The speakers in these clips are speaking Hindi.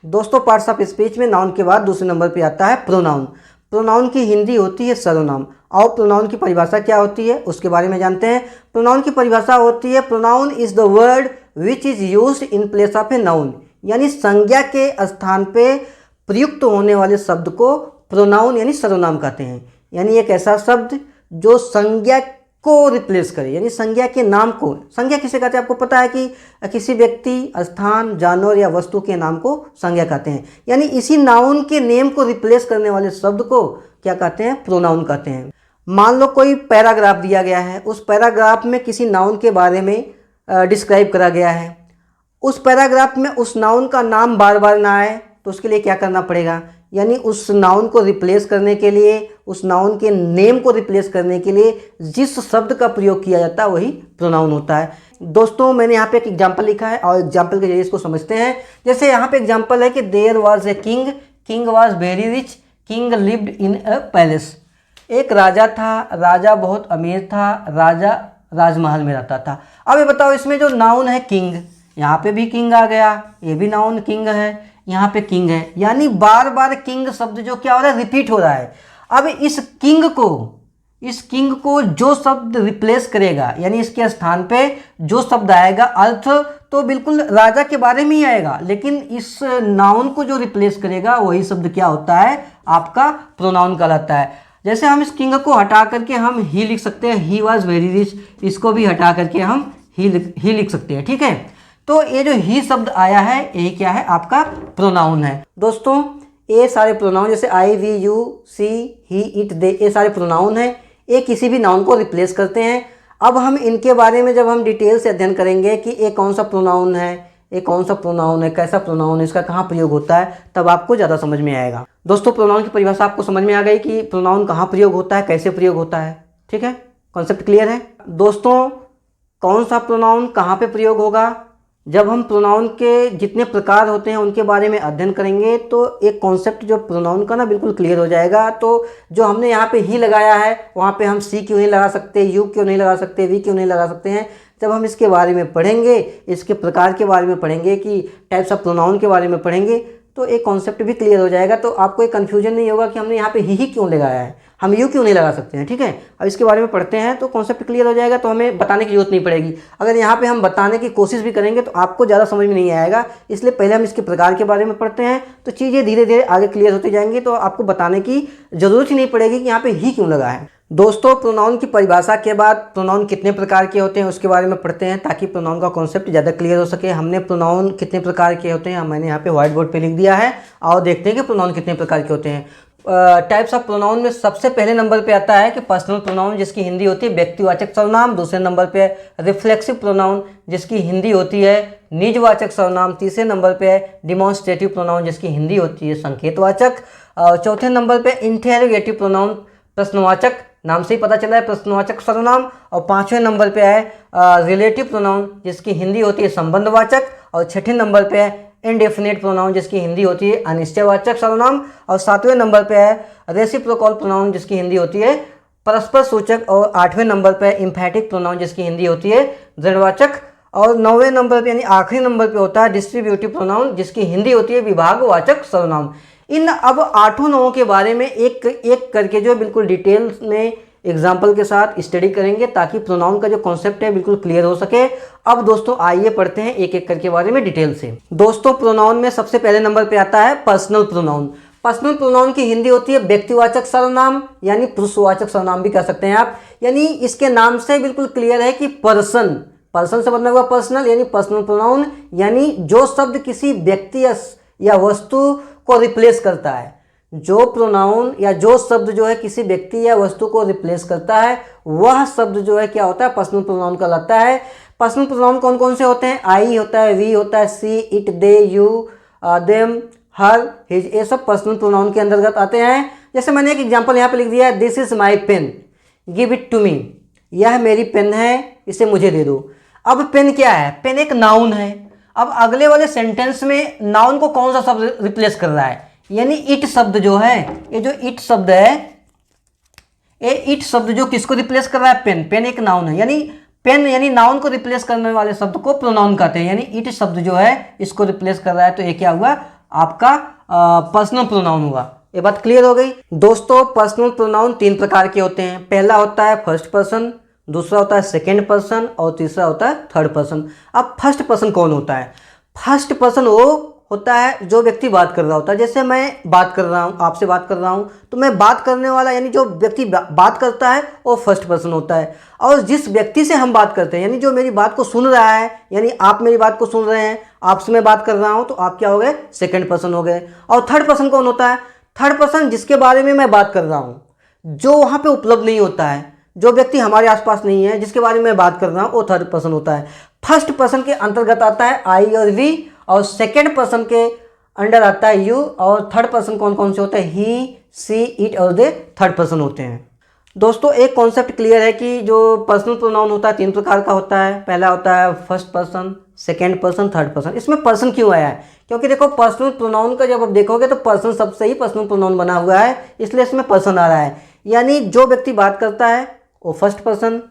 दोस्तों पार्ट्स ऑफ स्पीच में नाउन के बाद दूसरे नंबर पे आता है प्रोनाउन। प्रोनाउन की हिंदी होती है सर्वनाम। और प्रोनाउन की परिभाषा क्या होती है उसके बारे में जानते हैं। प्रोनाउन की परिभाषा होती है pronoun is the word which is used in place of a noun, यानी संज्ञा के स्थान पे प्रयुक्त होने वाले शब्द को प्रोनाउन यानी सर्वनाम कहते हैं। यानी एक ऐसा शब्द जो संज्ञा को रिप्लेस करे, यानी संज्ञा के नाम को। संज्ञा किसे कहते हैं आपको पता है कि किसी व्यक्ति, स्थान, जानवर या वस्तु के नाम को संज्ञा कहते हैं। यानी इसी नाउन के नेम को रिप्लेस करने वाले शब्द को क्या कहते हैं, प्रोनाउन कहते हैं। मान लो कोई पैराग्राफ दिया गया है, उस पैराग्राफ में किसी नाउन के बारे में डिस्क्राइब करा गया है। उस पैराग्राफ में उस नाउन का नाम बार बार ना आए तो उसके लिए क्या करना पड़ेगा, यानी उस नाउन को रिप्लेस करने के लिए, उस नाउन के नेम को रिप्लेस करने के लिए जिस शब्द का प्रयोग किया जाता है वही प्रोनाउन होता है। दोस्तों मैंने यहाँ पे एक एग्जांपल लिखा है और एग्जांपल के जरिए इसको समझते हैं। जैसे यहाँ पे एग्जांपल है कि there was a king, king was very rich, king lived in a palace. एक राजा था, राजा बहुत अमीर था, राजा राजमहल में रहता था। अब ये बताओ इसमें जो नाउन है किंग, यहाँ पे भी किंग आ गया, ये भी नाउन किंग है, यहाँ पे किंग है, यानी बार बार किंग शब्द जो क्या हो रहा है, रिपीट हो रहा है। अब इस किंग को जो शब्द रिप्लेस करेगा, यानी इसके स्थान पे जो शब्द आएगा, अर्थ तो बिल्कुल राजा के बारे में ही आएगा, लेकिन इस नाउन को जो रिप्लेस करेगा वही शब्द क्या होता है, आपका प्रोनाउन कहलाता है। जैसे हम इस किंग को हटा करके हम ही लिख सकते हैं, ही वॉज वेरी रिच, इसको भी हटा करके हम ही लिख सकते हैं, ठीक है। तो ये जो ही शब्द आया है ये क्या है, आपका प्रोनाउन है। दोस्तों ये सारे प्रोनाउन जैसे I, we, you, she, he, it, they, ये सारे प्रोनाउन हैं। ये किसी भी नाउन को रिप्लेस करते हैं। अब हम इनके बारे में जब हम डिटेल से अध्ययन करेंगे कि ये कौन सा प्रोनाउन है, ये कौन सा प्रोनाउन है, कैसा प्रोनाउन है, इसका कहाँ प्रयोग होता है, तब आपको ज़्यादा समझ में आएगा। दोस्तों प्रोनाउन की परिभाषा आपको समझ में आ गई कि प्रोनाउन कहाँ प्रयोग होता है, कैसे प्रयोग होता है, ठीक है, कॉन्सेप्ट क्लियर है। दोस्तों कौन सा प्रोनाउन कहाँ पे प्रयोग होगा, जब हम प्रोनाउन के जितने प्रकार होते हैं उनके बारे में अध्ययन करेंगे तो एक कॉन्सेप्ट जो प्रोनाउन का ना बिल्कुल क्लियर हो जाएगा। तो जो हमने यहाँ पे ही लगाया है वहाँ पे हम सी क्यों नहीं लगा सकते, यू क्यों नहीं लगा सकते, वी क्यों नहीं लगा सकते हैं, जब हम इसके बारे में पढ़ेंगे, इसके प्रकार के बारे में पढ़ेंगे, कि टाइप्स ऑफ प्रोनाउन के बारे में पढ़ेंगे, तो एक कॉन्सेप्ट भी क्लियर हो जाएगा। तो आपको एक कन्फ्यूजन नहीं होगा कि हमने यहाँ पे ही क्यों लगाया है, हम यू क्यों नहीं लगा सकते हैं, ठीक है। अब इसके बारे में पढ़ते हैं तो कॉन्सेप्ट क्लियर हो जाएगा, तो हमें बताने की जरूरत नहीं पड़ेगी। अगर यहाँ पे हम बताने की कोशिश भी करेंगे तो आपको ज़्यादा समझ में नहीं आएगा, इसलिए पहले हम इसके प्रकार के बारे में पढ़ते हैं तो चीज़ें धीरे धीरे आगे क्लियर होती जाएंगी, तो आपको बताने की ज़रूरत ही नहीं पड़ेगी कि यहाँ पे ही क्यों लगा है। दोस्तों प्रोनाउन की परिभाषा के बाद प्रोनाउन कितने प्रकार के होते हैं उसके बारे में पढ़ते हैं, ताकि प्रोनाउन का कॉन्सेप्ट ज़्यादा क्लियर हो सके। हमने प्रोनाउन कितने प्रकार के होते हैं मैंने यहाँ पे व्हाइट बोर्ड पे लिख दिया है, और देखते हैं कि प्रोनाउन कितने प्रकार के होते हैं। टाइप्स ऑफ प्रोनाउन में सबसे पहले नंबर पे आता है कि पर्सनल प्रोनाउन, जिसकी हिंदी होती है व्यक्तिवाचक सर्वनाम। दूसरे नंबर पे रिफ्लेक्सिव प्रोनाउन, जिसकी हिंदी होती है निजवाचक सर्वनाम। तीसरे नंबर पे है डिमॉन्स्ट्रेटिव प्रोनाउन, जिसकी हिंदी होती है संकेतवाचक। चौथे नंबर पे इंटेरोगेटिव प्रोनाउन, प्रश्नवाचक, नाम से ही पता चला है प्रश्नवाचक सर्वनाम। और पाँचवें नंबर पे है रिलेटिव प्रोनाउन, जिसकी हिंदी होती है संबंधवाचक। और छठे नंबर पे है इंडेफिनेट प्रोनाउन, जिसकी हिंदी होती है अनिश्चयवाचक सर्वनाम। और सातवें नंबर पे है रेसिप्रोकल प्रोनाउन, जिसकी हिंदी होती है परस्पर सूचक। और आठवें नंबर पे है इम्फैटिक प्रोनाउन, जिसकी हिंदी होती है दृढ़वाचक। और नौवें नंबर पे यानी आखिरी नंबर पे होता है डिस्ट्रीब्यूटिव प्रोनाउन, जिसकी हिंदी होती है विभागवाचक सर्वनाम। इन अब आठों नामों के बारे में एक एक करके जो बिल्कुल डिटेल में एग्जाम्पल के साथ स्टडी करेंगे, ताकि प्रोनाउन का जो कॉन्सेप्ट है बिल्कुल क्लियर हो सके। अब दोस्तों आइए पढ़ते हैं एक एक करके बारे में डिटेल से। दोस्तों प्रोनाउन में सबसे पहले नंबर पे आता है पर्सनल प्रोनाउन। पर्सनल प्रोनाउन की हिंदी होती है व्यक्तिवाचक सर्वनाम, यानी पुरुषवाचक सर्वनाम भी कह सकते हैं आप। यानी इसके नाम से बिल्कुल क्लियर है कि पर्सन से बना हुआ पर्सनल, यानी पर्सनल प्रोनाउन, यानी जो शब्द किसी व्यक्ति या वस्तु को रिप्लेस करता है। जो प्रोनाउन या जो शब्द जो है किसी व्यक्ति या वस्तु को रिप्लेस करता है, वह शब्द जो है क्या होता है, पर्सनल प्रोनाउन कहलाता है। पर्सनल प्रोनाउन कौन कौन से होते हैं, आई होता है, वी होता है, she, it, they, you, them, her, his, ये सब पर्सनल प्रोनाउन के अंतर्गत आते हैं। जैसे मैंने एक एग्जांपल यहाँ पे लिख दिया है, this is my pen, give it to me, यह मेरी पेन है, इसे मुझे दे दो। अब पेन क्या है, पेन एक नाउन है। अब अगले वाले सेंटेंस में नाउन को कौन सा शब्द रिप्लेस कर रहा है, यानी इट शब्द जो है, ये जो इट शब्द है, ये इट शब्द जो किसको रिप्लेस कर रहा है, पेन। पेन एक नाउन है, यानी पेन यानी नाउन को रिप्लेस करने वाले शब्द को प्रोनाउन कहते हैं। यानी इट शब्द जो है इसको रिप्लेस कर रहा है, तो ये क्या हुआ, आपका पर्सनल प्रोनाउन हुआ। ये बात क्लियर हो गई दोस्तों। पर्सनल प्रोनाउन 3 प्रकार के होते हैं। पहला होता है फर्स्ट पर्सन, दूसरा होता है सेकंड पर्सन और तीसरा होता है थर्ड पर्सन। अब फर्स्ट पर्सन कौन होता है? फर्स्ट पर्सन वो होता है जो व्यक्ति बात कर रहा होता है। जैसे मैं बात कर रहा हूँ, आपसे बात कर रहा हूँ, तो मैं बात करने वाला यानी जो व्यक्ति बात करता है वो फर्स्ट पर्सन होता है। और जिस व्यक्ति से हम बात करते हैं यानी जो मेरी बात को सुन रहा है, यानी आप मेरी बात को सुन रहे हैं, आपसे मैं बात कर रहा हूँ, तो आप क्या हो गए? सेकंड पर्सन हो गए। और थर्ड पर्सन कौन होता है? थर्ड पर्सन जिसके बारे में मैं बात कर रहा हूँ, जो वहाँ पे उपलब्ध नहीं होता है, जो व्यक्ति हमारे आसपास नहीं है, जिसके बारे में मैं बात कर रहा हूँ, वो थर्ड पर्सन होता है। फर्स्ट पर्सन के अंतर्गत आता है आई और वी, और सेकंड पर्सन के अंडर आता है यू, और थर्ड पर्सन कौन कौन से होते हैं? ही, सी, इट और दे थर्ड पर्सन होते हैं। दोस्तों एक कॉन्सेप्ट क्लियर है कि जो पर्सनल प्रोनाउन होता है 3 प्रकार का होता है। पहला होता है first person, second person, third person. इसमें पर्सन क्यों आया है? क्योंकि देखो पर्सनल प्रोनाउन का जब आप देखोगे तो पर्सन सबसे ही पर्सनल प्रोनाउन बना हुआ है, इसलिए इसमें पर्सन आ रहा है। यानी जो व्यक्ति बात करता है वो फर्स्ट पर्सन,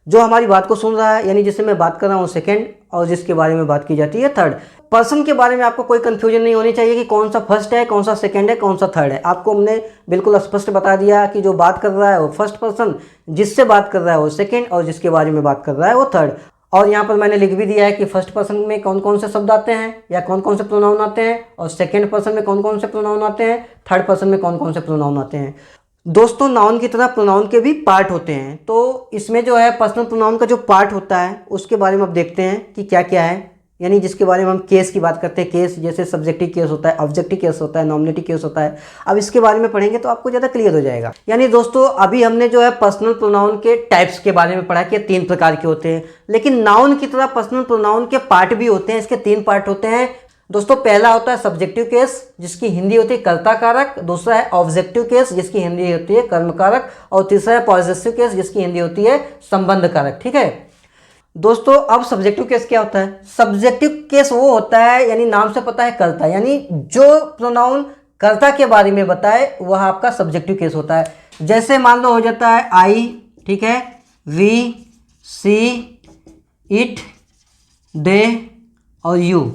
जो हमारी बात को सुन रहा है यानी जिससे मैं बात कर रहा हूँ सेकंड, और जिसके बारे में बात की जाती है थर्ड। पर्सन के बारे में आपको कोई कंफ्यूजन नहीं होनी चाहिए कि कौन सा फर्स्ट है, कौन सा सेकंड है, कौन सा थर्ड है। आपको हमने बिल्कुल स्पष्ट बता दिया कि जो बात कर रहा है वो फर्स्ट पर्सन, जिससे बात कर रहा है वो सेकंड, और जिसके बारे में बात कर रहा है वो थर्ड। और यहाँ पर मैंने लिख भी दिया है कि फर्स्ट पर्सन में कौन कौन से शब्द आते हैं या कौन कौन से प्रोनाउन आते हैं, और सेकंड पर्सन में कौन कौन से प्रोनाउन आते हैं, थर्ड पर्सन में कौन कौन से प्रोनाउन आते हैं। दोस्तों नाउन की तरह प्रोनाउन के भी पार्ट होते हैं, तो इसमें जो है पर्सनल प्रोनाउन का जो पार्ट होता है उसके बारे में अब देखते हैं कि क्या क्या है। यानी जिसके बारे में हम केस की बात करते हैं, केस जैसे सब्जेक्टिव केस होता है, ऑब्जेक्टिव केस होता है, नॉमिनेटिव केस होता है। अब इसके बारे में पढ़ेंगे तो आपको ज़्यादा क्लियर हो जाएगा। यानी दोस्तों अभी हमने जो है पर्सनल प्रोनाउन के टाइप्स के बारे में पढ़ा कि 3 प्रकार के होते हैं, लेकिन नाउन की तरह पर्सनल प्रोनाउन के पार्ट भी होते हैं। इसके 3 पार्ट होते हैं दोस्तों। पहला होता है सब्जेक्टिव केस जिसकी हिंदी होती है कर्ता कारक, दूसरा है ऑब्जेक्टिव केस जिसकी हिंदी होती है कर्म कारक, और तीसरा है पॉजेसिव केस जिसकी हिंदी होती है संबंध कारक। ठीक है दोस्तों। अब सब्जेक्टिव केस क्या होता है? सब्जेक्टिव केस वो होता है यानी नाम से पता है कर्ता, यानी जो प्रोनाउन कर्ता के बारे में बताए वह आपका सब्जेक्टिव केस होता है। जैसे मान लो हो जाता है आई, ठीक है, वी, सी, इट, दे और यू।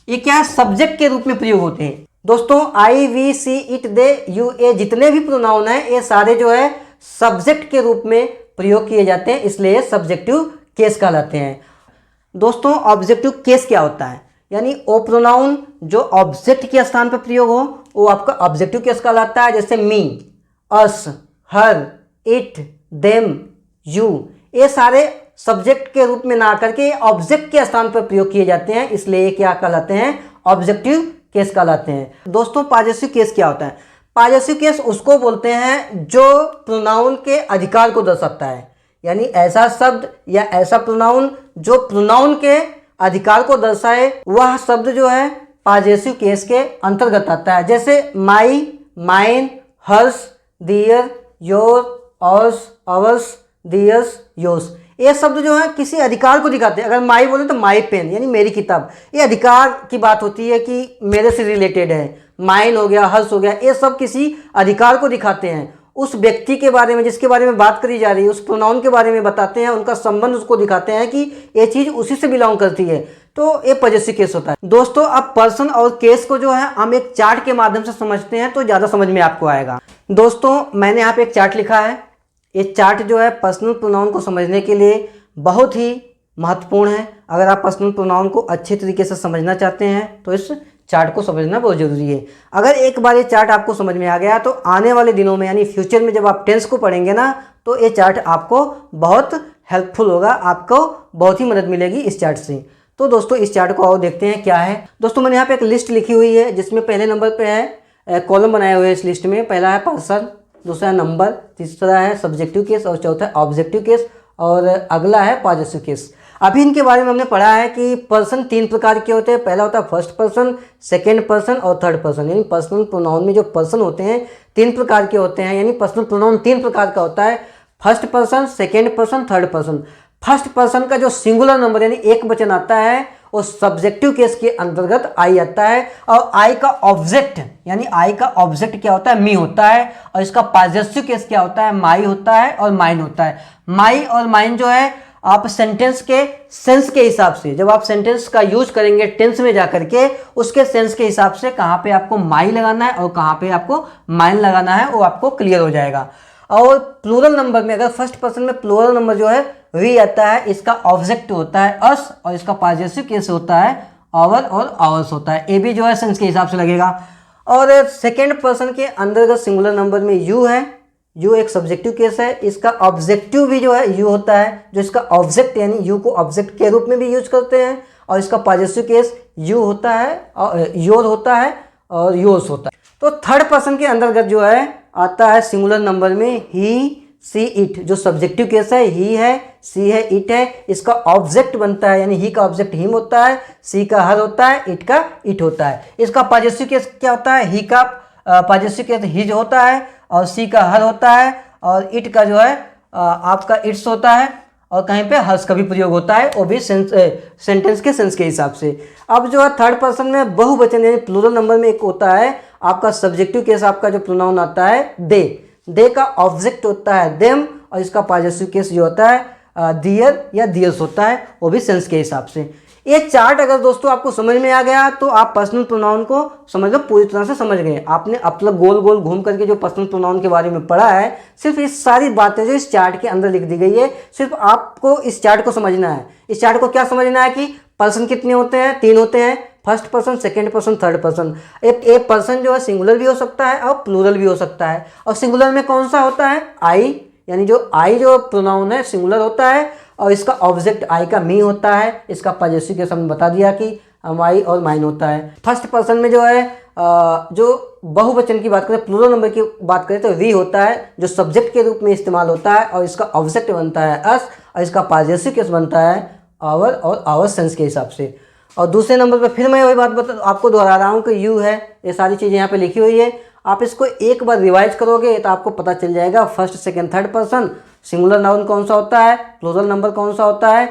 ये क्या सब्जेक्ट के रूप में प्रयोग होते हैं दोस्तों। I, we, she, it, they, you, ये जितने भी प्रोनाउन हैं ये सारे जो है सब्जेक्ट के रूप में प्रयोग किए जाते हैं, इसलिए सब्जेक्टिव केस कहलाते हैं। दोस्तों ऑब्जेक्टिव केस क्या होता है? यानी वो प्रोनाउन जो ऑब्जेक्ट के स्थान पर प्रयोग हो वो आपका ऑब्जेक्टिव केस कहलाता है। जैसे मी, अस, हर, इट, देम, यू, ये सारे सब्जेक्ट के रूप में ना करके ऑब्जेक्ट के स्थान पर प्रयोग किए जाते हैं, इसलिए ये क्या कहलाते हैं? ऑब्जेक्टिव केस कहलाते हैं। दोस्तों पॉजेसिव केस क्या होता है? पॉजेसिव केस उसको बोलते हैं जो प्रोनाउन के अधिकार को दर्शाता है, यानी ऐसा शब्द या ऐसा प्रोनाउन जो प्रोनाउन के अधिकार को दर्शाए, वह शब्द जो है पॉजेसिव केस के अंतर्गत आता है। जैसे my, mine, hers, their, your, ours, ours, theirs, yours, ये शब्द जो है किसी अधिकार को दिखाते हैं। अगर माई बोले तो माई पेन यानी मेरी किताब, ये अधिकार की बात होती है कि मेरे से रिलेटेड है। माइन हो गया, हर्ष हो गया, ये सब किसी अधिकार को दिखाते हैं। उस व्यक्ति के बारे में जिसके बारे में बात करी जा रही है, उस प्रोनाउन के बारे में बताते हैं, उनका संबंध उसको दिखाते हैं कि ये चीज़ उसी से बिलोंग करती है, तो ये पॉजेसिव केस होता है। दोस्तों अब पर्सन और केस को जो है हम एक चार्ट के माध्यम से समझते हैं तो ज़्यादा समझ में आपको आएगा। दोस्तों मैंने यहाँ पे एक चार्ट लिखा है। ये चार्ट जो है पर्सनल प्रोनाउन को समझने के लिए बहुत ही महत्वपूर्ण है। अगर आप पर्सनल प्रोनाउन को अच्छे तरीके से समझना चाहते हैं तो इस चार्ट को समझना बहुत ज़रूरी है। अगर एक बार ये चार्ट आपको समझ में आ गया तो आने वाले दिनों में यानी फ्यूचर में जब आप टेंस को पढ़ेंगे ना, तो ये चार्ट आपको बहुत हेल्पफुल होगा, आपको बहुत ही मदद मिलेगी इस चार्ट से। तो दोस्तों इस चार्ट को आओ देखते हैं क्या है। दोस्तों मैंने यहाँ पे एक लिस्ट लिखी हुई है जिसमें पहले नंबर पे है कॉलम बनाए हुए हैं इस लिस्ट में। पहला है पर्सन, दूसरा है नंबर, तीसरा है सब्जेक्टिव केस और चौथा है ऑब्जेक्टिव केस और अगला है पॉजेसिव केस। अभी इनके बारे में हमने पढ़ा है कि पर्सन 3 प्रकार के होते हैं। पहला होता है फर्स्ट पर्सन, सेकंड पर्सन और थर्ड पर्सन। यानी पर्सनल प्रोनाउन में जो पर्सन होते हैं 3 प्रकार के होते हैं, यानी पर्सनल प्रोनाउन 3 प्रकार का होता है। First person, second person, third person. First person का जो सिंगुलर नंबर यानी एक वचन आता है वो सब्जेक्टिव केस के अंतर्गत आई आता है, और आई का ऑब्जेक्ट यानी आई का ऑब्जेक्ट क्या होता है? मी होता है। और इसका पॉजेसिव केस क्या होता है? माई होता है और माइन होता है। माई और माइन जो है आप सेंटेंस के सेंस के हिसाब से, जब आप सेंटेंस का यूज करेंगे टेंस में जाकर के, उसके सेंस के हिसाब से कहाँ पे आपको माई लगाना है और कहाँ पे आपको माइन लगाना है वो आपको क्लियर हो जाएगा। और प्लूरल नंबर में अगर फर्स्ट पर्सन में प्लूरल नंबर जो है वी आता है, इसका ऑब्जेक्ट होता है अस और इसका पॉजेसिव केस होता है आवर और आवर्स होता है। ए भी जो है सेंस के हिसाब से लगेगा। और सेकेंड पर्सन के अंदर अगर सिंगुलर नंबर में यू है, यू एक सब्जेक्टिव केस है, इसका ऑब्जेक्टिव भी जो है यू होता है, जो इसका ऑब्जेक्ट यानी यू को ऑब्जेक्ट के रूप में भी यूज करते हैं। और इसका पॉजेसिव केस यू होता है, योर होता है और योर्स होता है। तो थर्ड पर्सन के अंतर्गत जो है आता है सिंगुलर नंबर में ही, सी, इट, जो सब्जेक्टिव केस है ही है, सी है, इट है, इसका ऑब्जेक्ट बनता है यानी ही का ऑब्जेक्ट हिम होता है, सी का हर होता है, इट का इट होता है। इसका पॉजेसिव केस क्या होता है, ही का पॉजेसिव केस हिज होता है और सी का हर होता है और इट का जो है आपका इट्स होता है और कहीं पे हर्ष का भी प्रयोग होता है, वो भी सेंटेंस के सेंस के हिसाब से। अब जो है थर्ड पर्सन में बहुवचन यानी प्लूरल नंबर में एक होता है आपका सब्जेक्टिव केस, आपका जो प्रोनाउन आता है दे का ऑब्जेक्ट होता है देम और इसका पॉजेसिव केस जो होता है दियर या दियर्स होता है, वो भी सेंस के हिसाब से। ये चार्ट अगर दोस्तों आपको समझ में आ गया तो आप पर्सनल प्रोनाउन को समझ लो पूरी तरह से समझ गए। आपने अपना गोल गोल घूम करके जो पर्सनल प्रोनाउन के बारे में पढ़ा है, सिर्फ इस सारी बातें जो इस चार्ट के अंदर लिख दी गई है, सिर्फ आपको इस चार्ट को समझना है। इस चार्ट को क्या समझना है कि पर्सन कितने होते हैं, 3 होते हैं, first person, second person, third person. एक पर्सन जो है सिंगुलर भी हो सकता है और प्लूरल भी हो सकता है। और सिंगुलर में कौन सा होता है, आई, यानी जो आई जो प्रोनाउन है सिंगुलर होता है और इसका ऑब्जेक्ट आई का मी होता है। इसका पॉजेसिव केस हमने बता दिया कि माई और माइन होता है। फर्स्ट पर्सन में जो है जो बहुवचन की बात करें, प्लूरल नंबर की बात करें तो वी होता है जो सब्जेक्ट के रूप में इस्तेमाल होता है और इसका ऑब्जेक्ट बनता है अस और इसका पॉजेसिव केस बनता है आवर और आवर सेंस के हिसाब से। और दूसरे नंबर पर फिर मैं वही बात आपको दोहरा रहा हूँ कि यू है, ये सारी चीज़ें यहाँ पे लिखी हुई है। आप इसको एक बार रिवाइज करोगे तो आपको पता चल जाएगा first second third person singular noun कौन सा होता है, प्लूरल नंबर कौन सा होता है,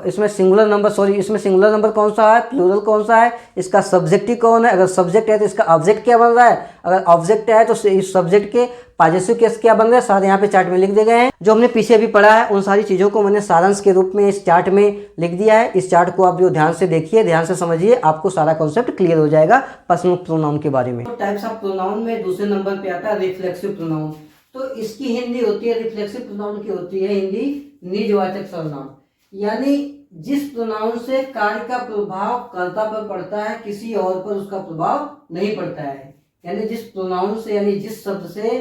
इसमें सिंगुलर नंबर कौन सा है, प्लूरल कौन सा है, इसका सब्जेक्टिव कौन है, अगर सब्जेक्ट है तो इसका ऑब्जेक्ट क्या बन रहा है, अगर ऑब्जेक्ट है तो इस सब्जेक्ट के पॉजेसिव केस क्या बन रहा है, सारे यहाँ पे चार्ट में लिख दिए गए हैं। जो हमने पीछे अभी पढ़ा है उन सारी चीज़ों को मैंने सारांश के रूप में इस चार्ट में लिख दिया है। इस चार्ट को आप जो ध्यान से देखिए, ध्यान से समझिए, आपको सारा कॉन्सेप्ट क्लियर हो जाएगा पर्सनल प्रोनाउन के बारे में। टाइप्स ऑफ प्रोनाउन में दूसरे नंबर पे आता है रिफ्लेक्सिव प्रोनाउन। तो इसकी हिंदी होती है, रिफ्लेक्सिव प्रोनाउन की होती है हिंदी निजवाचक सर्वनाम, यानी जिस प्रोनाउन से कार्य का प्रभाव कर्ता पर पड़ता है, किसी और पर उसका प्रभाव नहीं पड़ता है। यानी जिस प्रोनाउन से, यानी जिस शब्द से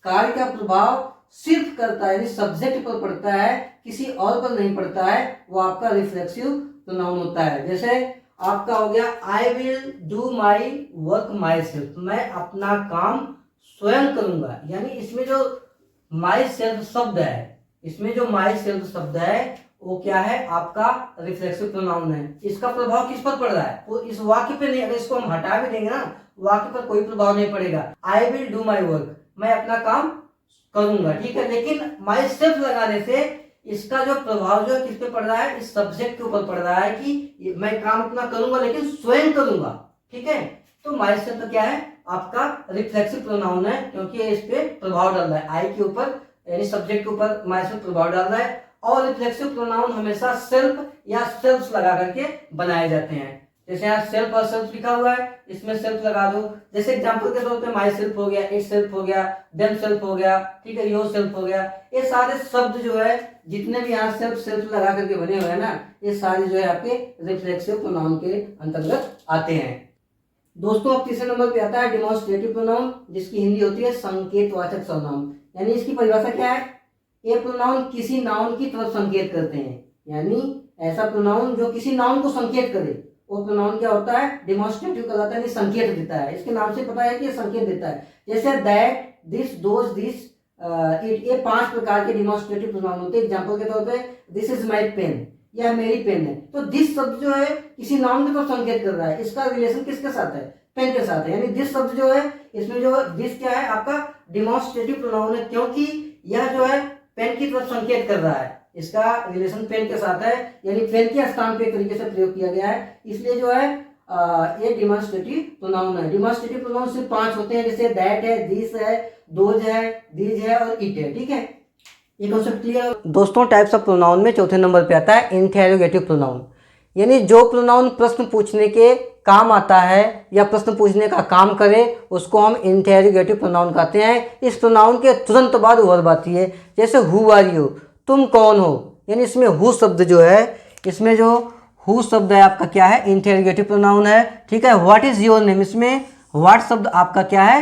कार्य का प्रभाव सिर्फ कर्ता यानी सब्जेक्ट पर पड़ता है, किसी और पर नहीं पड़ता है, वो आपका रिफ्लेक्सिव प्रोनाउन होता है। जैसे आपका हो गया I will do my work my self, मैं अपना काम स्वयं करूंगा। यानी इसमें जो माई सेल्फ शब्द है, इसमें जो माई सेल्फ शब्द है वो क्या है, आपका रिफ्लेक्सिव प्रोनाउन है। इसका प्रभाव किस पर पड़ रहा है, वो इस वाक्य पे नहीं, अगर इसको हम हटा भी देंगे ना, वाक्य पर कोई प्रभाव नहीं पड़ेगा। I will do my work, मैं अपना काम करूंगा, ठीक है, लेकिन माई सेल्फ लगाने से इसका जो प्रभाव जो है किस पे पड़ रहा है, इस सब्जेक्ट के ऊपर पड़ रहा है कि मैं काम अपना करूंगा लेकिन स्वयं करूंगा, ठीक है। तो माई सेल्फ क्या है, आपका रिफ्लेक्सिव प्रोनाउन है, क्योंकि इस पे प्रभाव डाल रहा है, आई के ऊपर यानी सब्जेक्ट के ऊपर माई सेल्फ प्रभाव डाल रहा है। और रिफ्लेक्सिव प्रोनाउन हमेशा सेल्फ या सेल्फ लगा करके बनाए जाते हैं। जैसे यहाँ सेल्फ और सेल्फ लिखा हुआ है, इसमें सेल्फ लगा दो। जैसे एग्जांपल के तौर पे माई सेल्फ हो गया, इट सेल्फ हो गया, देम सेल्फ हो गया, ठीक है, योर सेल्फ हो गया। ये सारे शब्द जो है जितने भी यहाँ सेल्फ सेल्फ लगा करके बने हुए हैं ना, ये सारे जो है आपके रिफ्लेक्सिव प्रोनाउन के अंतर्गत आते हैं। दोस्तों अब तीसरे नंबर पे आता है डिमॉन्स्ट्रेटिव प्रोनाउन, जिसकी हिंदी होती है संकेतवाचक सर्वनाम। यानी इसकी परिभाषा क्या है, ये प्रोनाउन किसी नाउन की तरफ संकेत करते हैं। यानी ऐसा प्रोनाउन जो किसी नाउन को संकेत करे, वो प्रोनाउन क्या होता है, डिमॉन्स्ट्रेटिव कहलाता है, यानी संकेत देता है। इसके नाम से पता है कि ये संकेत देता है। जैसे that, this, those, this, it, ये 5 प्रकार के डिमॉन्स्ट्रेटिव प्रोनाउन होते हैं। एग्जांपल के तौर पे दिस इज माय पेन, यह मेरी पेन है। तो दिस शब्द जो है किसी नाउन की तरफ संकेत कर रहा है, इसका रिलेशन किसके साथ है, पेन के साथ है। यानी दिस शब्द जो है, इसमें जो दिस क्या है, आपका डिमॉन्स्ट्रेटिव प्रोनाउन है, क्योंकि यह जो है पेन की तरफ संकेत कर रहा है, इसका रिलेशन पेन के साथ है, यानी पेन के स्थान पे एक तरीके से प्रयोग किया गया है, इसलिए जो है ये डिमॉन्स्ट्रेटिव प्रोनाउन है। डिमॉन्स्ट्रेटिव प्रोनाउन सिर्फ 5 होते हैं, जैसे दैट है, दिस है, दोज है, दीज है और इट है, ठीक है। ये कॉन्सेप्ट क्लियर? दोस्तों टाइप्स ऑफ प्रोनाउन में चौथे नंबर पे आता है इंटेरोगेटिव प्रोनाउन, यानी जो प्रोनाउन प्रश्न पूछने के काम आता है या प्रश्न पूछने का काम करे उसको हम इंटेरोगेटिव प्रोनाउन कहते हैं। इस प्रोनाउन के तुरंत बाद वर्ब आती है, जैसे हु आर यू, तुम कौन हो, यानी इसमें हु शब्द जो है, इसमें जो हु शब्द है आपका क्या है, इंटेरोगेटिव प्रोनाउन है। ठीक है, व्हाट इज योर नेम, इसमें व्हाट शब्द आपका क्या है,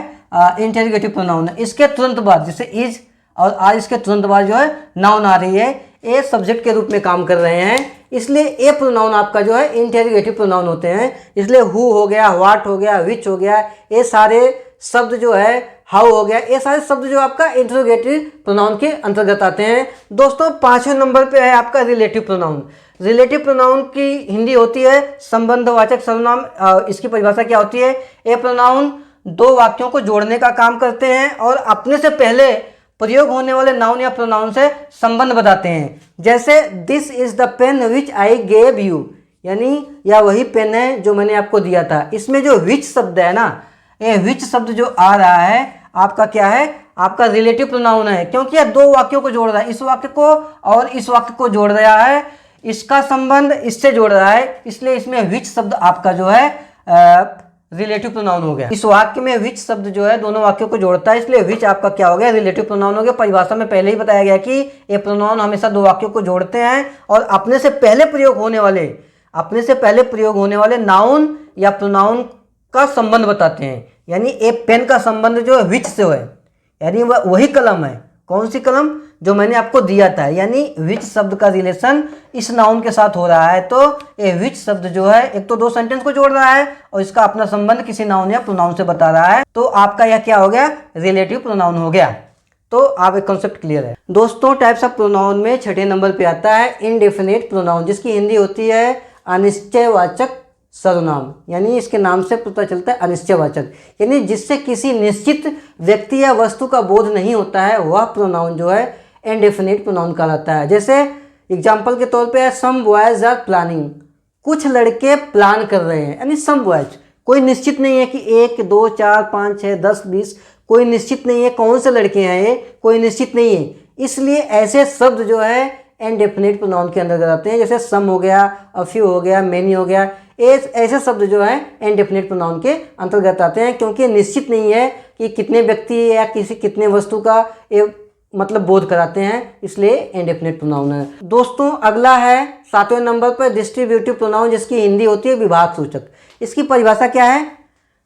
इंटेरोगेटिव प्रोनाउन है। इसके तुरंत बाद जैसे इज और आर, इसके तुरंत बाद जो है नाउन आ रही है, ए सब्जेक्ट के रूप में काम कर रहे हैं, इसलिए ए प्रोनाउन आपका जो है इंटेरोगेटिव प्रोनाउन होते हैं। इसलिए हु हो गया, व्हाट हो गया, विच हो गया, ये सारे शब्द जो है, हाउ हो गया, ये सारे शब्द जो आपका इंटेरोगेटिव प्रोनाउन के अंतर्गत आते हैं। दोस्तों 5वें नंबर पे है आपका रिलेटिव प्रोनाउन। रिलेटिव प्रोनाउन की हिंदी होती है संबंधवाचक सर्वनाम। इसकी परिभाषा क्या होती है, ये प्रोनाउन दो वाक्यों को जोड़ने का काम करते हैं और अपने से पहले प्रयोग होने वाले नाउन या प्रोनाउन से संबंध बताते हैं। जैसे this is the pen which I gave you, यानी यह वही पेन है जो मैंने आपको दिया था। इसमें जो विच शब्द है ना, ये विच शब्द जो आ रहा है आपका क्या है, आपका रिलेटिव प्रोनाउन है, क्योंकि यह दो वाक्यों को जोड़ रहा है, इस वाक्य को और इस वाक्य को जोड़ रहा है, इसका संबंध इससे जोड़ रहा है, इसलिए इसमें विच शब्द आपका जो है रिलेटिव प्रोनाउन हो गया। इस वाक्य में विच शब्द जो है दोनों वाक्यों को जोड़ता है, इसलिए विच आपका क्या हो गया, रिलेटिव प्रोनाउन हो गया। परिभाषा में पहले ही बताया गया कि ये प्रोनाउन हमेशा दो वाक्यों को जोड़ते हैं और अपने से पहले प्रयोग होने वाले नाउन या प्रोनाउन का संबंध बताते हैं। यानी ए पेन का संबंध जो है विच से है, यानी वह वही कलम है, कौन सी कलम, जो मैंने आपको दिया था, यानी विच शब्द का रिलेशन इस नाउन के साथ हो रहा है। तो ये विच शब्द जो है एक तो दो सेंटेंस को जोड़ रहा है और इसका अपना संबंध किसी नाउन या प्रोनाउन से बता रहा है, तो आपका यह क्या हो गया, रिलेटिव प्रोनाउन हो गया। तो आप एक कॉन्सेप्ट क्लियर है। दोस्तों टाइप्स ऑफ प्रोनाउन में 6ठे नंबर पे आता है इनडेफिनेट प्रोनाउन, जिसकी हिंदी होती है अनिश्चयवाचक सर्वनाम, यानी इसके नाम से पता चलता है अनिश्चयवाचक, यानी जिससे किसी निश्चित व्यक्ति या वस्तु का बोध नहीं होता है, वह प्रोनाउन जो है इनडेफिनेट प्रोनाउन कहलाता है। जैसे एग्जाम्पल के तौर पे है सम बॉयज आर प्लानिंग, कुछ लड़के प्लान कर रहे हैं, यानी सम बॉयज, कोई निश्चित नहीं है कि 1 2 4 5 6 10 20, कोई निश्चित नहीं है कौन से लड़के हैं, ये कोई निश्चित नहीं है, इसलिए ऐसे शब्द जो है इनडेफिनेट प्रोनाउन के अंदर आते हैं। जैसे सम हो गया, अ फ्यू हो गया, मेनी हो गया, ऐसे शब्द जो है इनडेफिनेट प्रोनाउन के अंतर्गत आते हैं, क्योंकि निश्चित नहीं है कि कितने व्यक्ति या कितने वस्तु का ये मतलब बोध कराते हैं, इसलिए इनडेफिनेट प्रोनाउन है। दोस्तों अगला है 7वें नंबर पर डिस्ट्रीब्यूटिव प्रोनाउन, जिसकी हिंदी होती है विभाग सूचक। इसकी परिभाषा क्या है,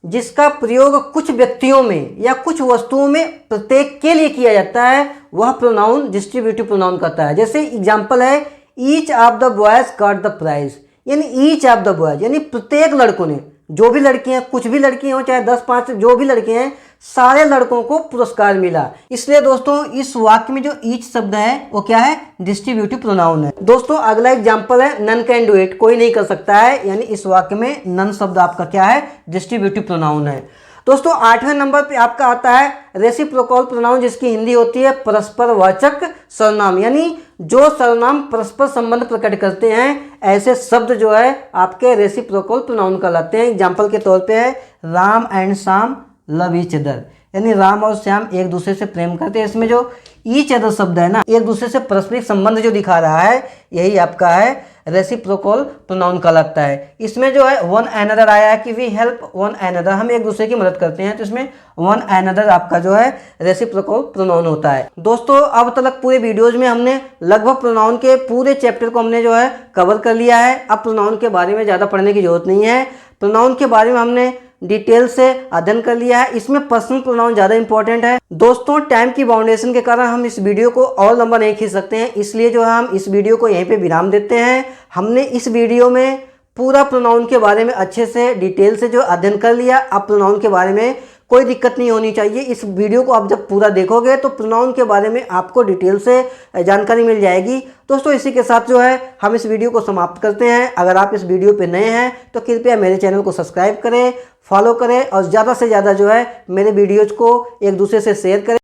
जिसका प्रयोग कुछ व्यक्तियों में या कुछ वस्तुओं में प्रत्येक के लिए किया जाता है, वह प्रोनाउन डिस्ट्रीब्यूटिव प्रोनाउन कहता है। जैसे एग्जाम्पल है each of the boys got the prize, यानी ईच ऑफ द बॉयज, यानी प्रत्येक लड़कों ने, जो भी लड़के हैं, कुछ भी लड़के हों चाहे 10 5 जो भी लड़के हैं, सारे लड़कों को पुरस्कार मिला। इसलिए दोस्तों इस वाक्य में जो ईच शब्द है वो क्या है, डिस्ट्रीब्यूटिव प्रोनाउन है। दोस्तों अगला एग्जांपल है नन कैन डू इट, कोई नहीं कर सकता है, यानी इस वाक्य में नन शब्द आपका क्या है, डिस्ट्रीब्यूटिव प्रोनाउन है। दोस्तों 8वें नंबर पे आपका आता है रेसिप्रोकल प्रोनाउन, जिसकी हिंदी होती है परस्पर वाचक सर्वनाम, यानी जो सर्वनाम परस्पर संबंध प्रकट करते हैं, ऐसे शब्द जो है आपके रेसिप्रोकल प्रोनाउन कहलाते हैं। एग्जाम्पल के तौर पे है Ram and Shyam love each other, यानी राम और श्याम एक दूसरे से प्रेम करते हैं। इसमें जो ईच अदर शब्द है ना, एक दूसरे से पारस्परिक संबंध जो दिखा रहा है, यही आपका है रेसिप्रोकल प्रोनाउन कहलाता है। इसमें जो है वन एनदर आया है कि वी हेल्प वन एनदर, हम एक दूसरे की मदद करते हैं, तो इसमें वन एनदर आपका जो है रेसिप्रोकल प्रोनाउन होता है। दोस्तों अब तक पूरे वीडियोज में हमने लगभग प्रोनाउन के पूरे चैप्टर को हमने जो है कवर कर लिया है। अब प्रोनाउन के बारे में ज़्यादा पढ़ने की जरूरत नहीं है। प्रोनाउन के बारे में हमने डिटेल से अध्ययन कर लिया है। इसमें पर्सनल प्रोनाउन ज़्यादा इंपॉर्टेंट है। दोस्तों टाइम की बाउंडेशन के कारण हम इस वीडियो को और लंबा नहीं खींच सकते हैं, इसलिए जो है हम इस वीडियो को यहीं पे विराम देते हैं। हमने इस वीडियो में पूरा प्रोनाउन के बारे में अच्छे से डिटेल से जो अध्ययन कर लिया। अब प्रोनाउन के बारे में कोई दिक्कत नहीं होनी चाहिए। इस वीडियो को आप जब पूरा देखोगे तो प्रोनाउन के बारे में आपको डिटेल से जानकारी मिल जाएगी। दोस्तों इसी के साथ जो है हम इस वीडियो को समाप्त करते हैं। अगर आप इस वीडियो पे नए हैं तो कृपया मेरे चैनल को सब्सक्राइब करें, फॉलो करें और ज़्यादा से ज़्यादा जो है मेरे वीडियोज़ को एक दूसरे से शेयर करें।